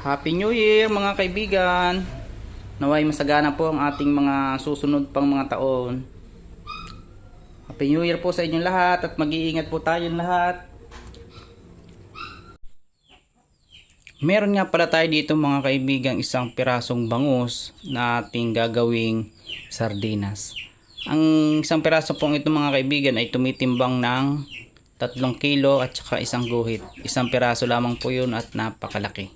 Happy New Year mga kaibigan. Naway masagana po ang ating mga susunod pang mga taon. Happy New Year po sa inyong lahat at mag-iingat po tayong lahat. Meron nga pala tayo dito mga kaibigan isang pirasong bangus na ating gagawing sardinas. Ang isang piraso pong ito mga kaibigan ay tumitimbang ng 3 kilo at saka isang guhit. Isang piraso lamang po yun at napakalaki.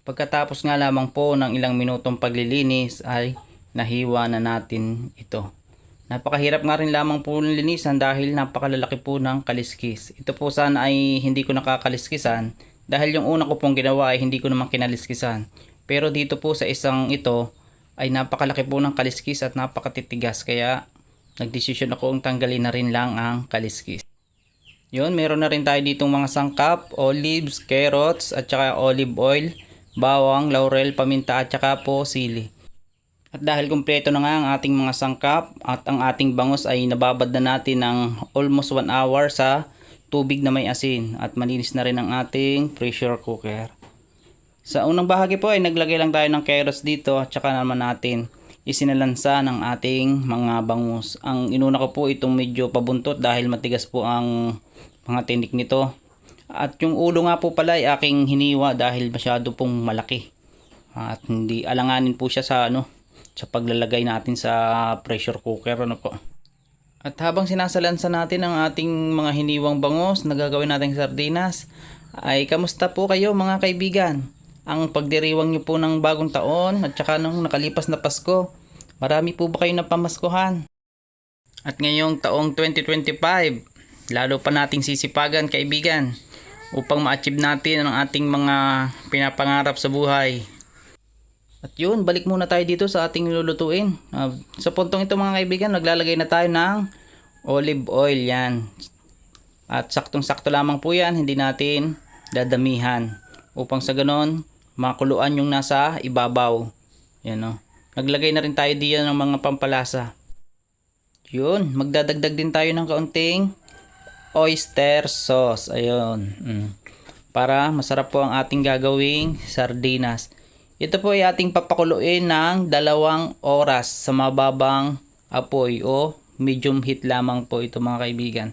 Pagkatapos nga lamang po ng ilang minutong paglilinis ay nahiwa na natin ito. Napakahirap nga rin lamang po linisan dahil napakalalaki po ng kaliskis. Ito po sana ay hindi ko nakakaliskisan dahil yung una ko pong ginawa ay hindi ko naman kinaliskisan. Pero dito po sa isang ito ay napakalaki po ng kaliskis at napakatitigas kaya nagdesisyon ako tanggalin na rin lang ang kaliskis. Yun, meron na rin tayo ditong mga sangkap, olives, carrots at saka olive oil, bawang, laurel, paminta at saka po sili. At dahil kumpleto na nga ang ating mga sangkap at ang ating bangus ay nababad na natin ng almost 1 hour sa tubig na may asin at malinis na rin ang ating pressure cooker. Sa unang bahagi po ay naglagay lang tayo ng carrots dito at saka naman natin isinalansa ng ating mga bangus. Ang inuna ko po itong medyo pabuntot dahil matigas po ang mga tinik nito. At yung ulo nga po pala ay aking hiniwa dahil masyado pong malaki. At hindi alanganin po siya sa sa paglalagay natin sa pressure cooker po. At habang sinasalansa natin ang ating mga hiniwang bangus na gagawin nating sardinas, ay kamusta po kayo mga kaibigan? Ang pagdiriwang niyo po ng bagong taon at saka nung nakalipas na Pasko, marami po ba kayo napamaskuhan? At ngayong taong 2025, lalo pa nating sisipagan kaibigan upang ma-achieve natin ang ating mga pinapangarap sa buhay. At yun, balik muna tayo dito sa ating lulutuin. Sa puntong ito mga kaibigan, naglalagay na tayo ng olive oil yan. At saktong-sakto lamang po yan, hindi natin dadamihan. Upang sa ganon, makuluan yung nasa ibabaw. Yan o. Naglagay na rin tayo diyan ng mga pampalasa. Yun, magdadagdag din tayo ng kaunting oyster sauce. Ayun. Para masarap po ang ating gagawing sardinas. Ito po ay ating papakuluin ng 2 oras sa mababang apoy o medium heat lamang po ito mga kaibigan.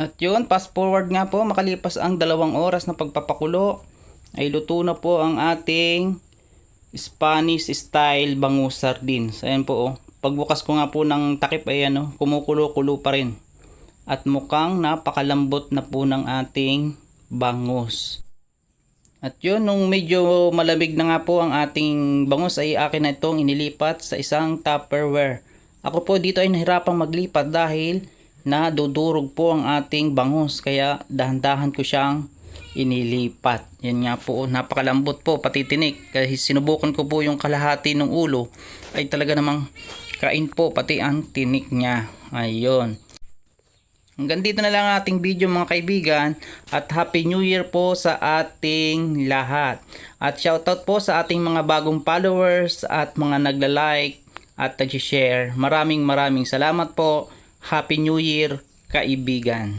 At yun, fast forward nga po, makalipas ang 2 oras na pagpapakulo ay luto na po ang ating Spanish style bangus sardines. Ayan po pagbukas ko nga po ng takip ay kumukulo-kulo pa rin. At mukhang napakalambot na po ng ating bangus. At yun, nung medyo malamig na nga po ang ating bangus ay akin na itong inilipat sa isang Tupperware. Ako po dito ay nahirapang maglipat dahil nadudurog po ang ating bangus. Kaya dahan-dahan ko siyang inilipat. Yan nga po, napakalambot po pati tinik. Kasi sinubukan ko po yung kalahati ng ulo ay talaga namang kain po pati ang tinik niya. Ayun. Hanggang dito na lang ating video mga kaibigan at Happy New Year po sa ating lahat. At shoutout po sa ating mga bagong followers at mga nagla-like at nag-share. Maraming salamat po. Happy New Year kaibigan.